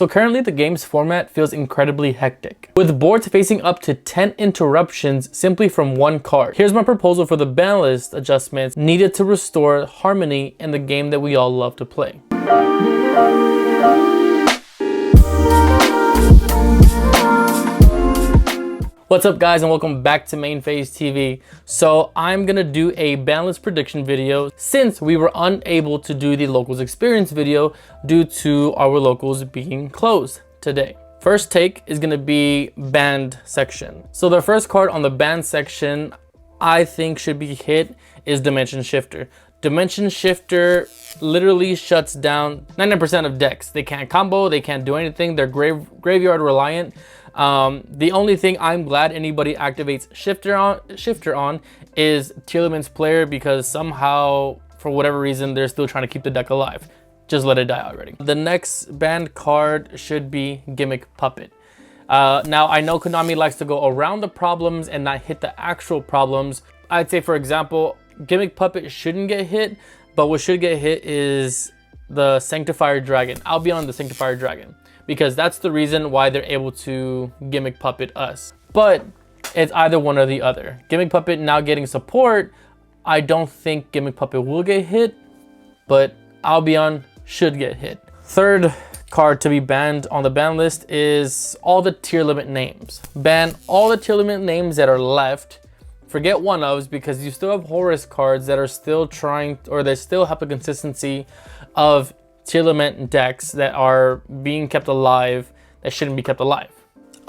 So currently the game's format feels incredibly hectic, with boards facing up to 10 interruptions simply from one card. Here's my proposal for the ban list adjustments needed to restore harmony in the game that we all love to play. What's up guys, and welcome back to Main Phase TV. So I'm gonna do a ban list prediction video since we were unable to do the locals experience video due to our locals being closed today. First take is gonna be banned section. So the first card on the banned section I think should be hit is Dimension Shifter. Dimension Shifter literally shuts down 99% of decks. They can't combo, they can't do anything, they're graveyard reliant. The only thing I'm glad anybody activates Shifter on is Tearlament's player, because somehow, for whatever reason, they're still trying to keep the deck alive. Just let it die already. The next banned card should be Gimmick Puppet. Now, I know Konami likes to go around the problems and not hit the actual problems. I'd say, for example, Gimmick Puppet shouldn't get hit, but what should get hit is the Sanctifier Dragon. I'll be on the Sanctifier Dragon, because that's the reason why they're able to Gimmick Puppet us. But it's either one or the other. Gimmick Puppet now getting support, I don't think Gimmick Puppet will get hit, but Albion should get hit. Third card to be banned on the ban list is all the tier limit names. Ban all the tier limit names that are left. Forget one-ofs, because you still have Horus cards that are still trying, or they still have a consistency of tier limit decks that are being kept alive that shouldn't be kept alive.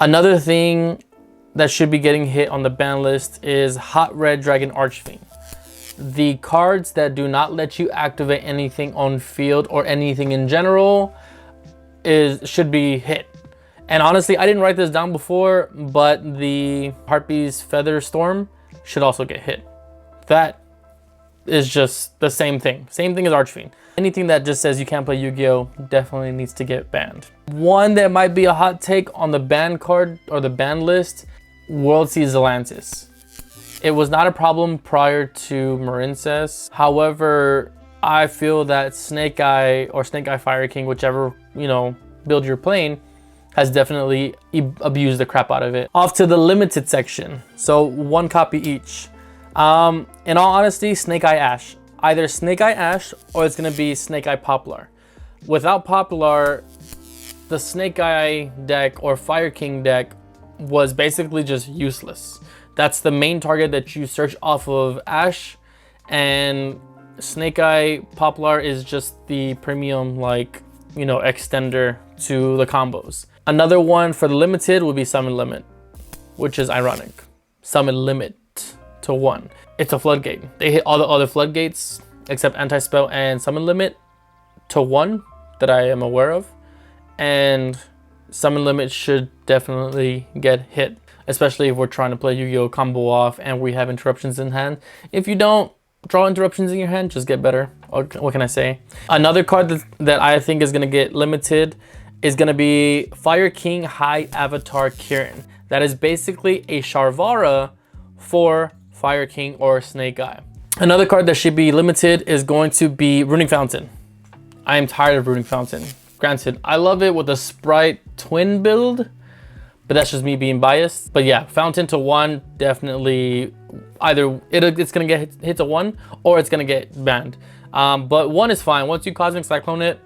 Another thing that should be getting hit on the ban list is Hot Red Dragon Archfiend. The cards that do not let you activate anything on field or anything in general should be hit. And honestly, I didn't write this down before, but the Harpy's Feather Storm should also get hit. That is just the same thing as Archfiend. Anything that just says you can't play Yu-Gi-Oh! Definitely needs to get banned. One that might be a hot take on the ban card or the ban list, World Seas Atlantis. It was not a problem prior to Marincess. However, I feel that Snake Eye or Snake Eye Fire King, whichever, build you're playing, has definitely abused the crap out of it. Off to the limited section. So one copy each. In all honesty, Snake Eye Ash. Either Snake Eye Ash or it's gonna be Snake Eye Poplar. Without Poplar, the Snake Eye deck or Fire King deck was basically just useless. That's the main target that you search off of Ash, and Snake Eye Poplar is just the premium, extender to the combos. Another one for the limited would be Summon Limit, which is ironic. Summon Limit to 1. It's a floodgate. They hit all the other floodgates except Anti-Spell and Summon Limit to 1 that I am aware of. And Summon Limit should definitely get hit, especially if we're trying to play Yu-Gi-Oh! Combo off and we have interruptions in hand. If you don't draw interruptions in your hand, just get better. What can I say? Another card that I think is going to get limited is going to be Fire King High Avatar Kirin. That is basically a Sharvara for Fire King or Snake Eye. Another card that should be limited is going to be Runic Fountain. I am tired of Runic Fountain. Granted, I love it with the Sprite Twin build, but that's just me being biased. But yeah, Fountain to 1, definitely either it's gonna get hit to 1 or it's gonna get banned. But 1 is fine. Once you Cosmic Cyclone it,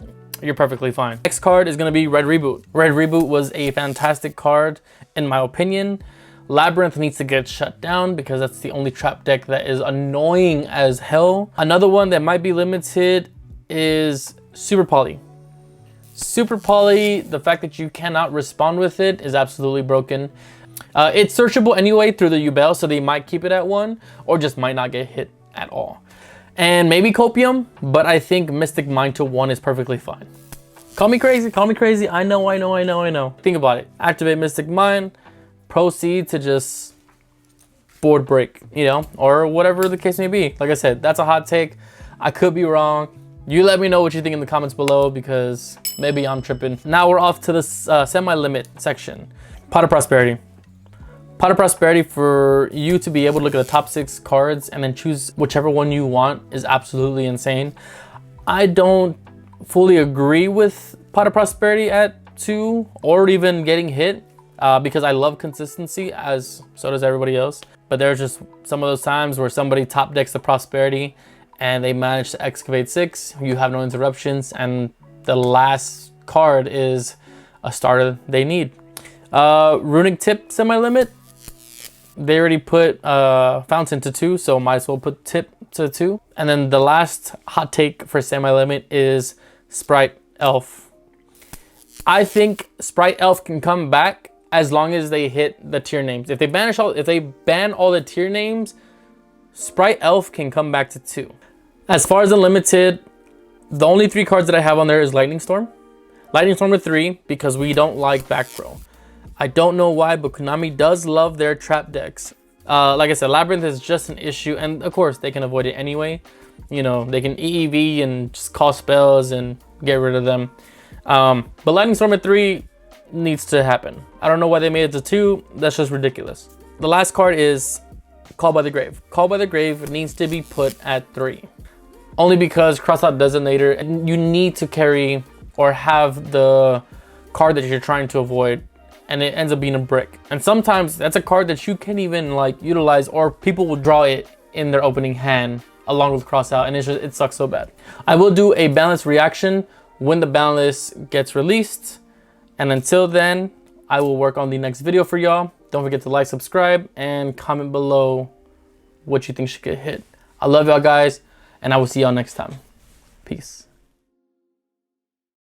you're perfectly fine. Next card is gonna be Red Reboot. Red Reboot was a fantastic card in my opinion. Labyrinth needs to get shut down because that's the only trap deck that is annoying as hell. Another one that might be limited is Super Poly. Super Poly, the fact that you cannot respond with it is absolutely broken. It's searchable anyway through the Yubel, so they might keep it at 1 or just might not get hit at all. And maybe Copium, but I think Mystic Mind to 1 is perfectly fine. Call me crazy, I know. Think about it. Activate Mystic Mind, proceed to just board break, or whatever the case may be. Like I said, that's a hot take. I could be wrong. You let me know what you think in the comments below, because maybe I'm tripping. Now we're off to the semi-limit section. Pot of Prosperity. Pot of Prosperity, for you to be able to look at the top 6 cards and then choose whichever one you want, is absolutely insane. I don't fully agree with Pot of Prosperity at to or even getting hit because I love consistency, as so does everybody else. But there's just some of those times where somebody top decks the Prosperity and they manage to excavate 6, you have no interruptions, and the last card is a starter they need. Runic Tip semi-limit, they already put Fountain to 2, so might as well put Tip to 2. And then the last hot take for semi-limit is Sprite Elf. I think Sprite Elf can come back as long as they hit the tier names. If they ban all the tier names, Sprite Elf can come back to 2. As far as Unlimited, the only 3 cards that I have on there is Lightning Storm. Lightning Storm with 3 because we don't like back throw. I don't know why, but Konami does love their trap decks. Like I said, Labyrinth is just an issue, and of course they can avoid it anyway. You know, they can EEV and just call spells and get rid of them. But Lightning Storm at 3 needs to happen. I don't know why they made it to 2. That's just ridiculous. The last card is Call by the Grave. Call by the Grave needs to be put at 3. Only because Crossout Designator, and you need to carry or have the card that you're trying to avoid, and it ends up being a brick. And sometimes that's a card that you can't even like utilize, or people will draw it in their opening hand along with Crossout, and it sucks so bad. I will do a Banlist reaction when the Banlist gets released. And until then, I will work on the next video for y'all. Don't forget to like, subscribe, and comment below what you think should get hit. I love y'all guys, and I will see y'all next time. Peace.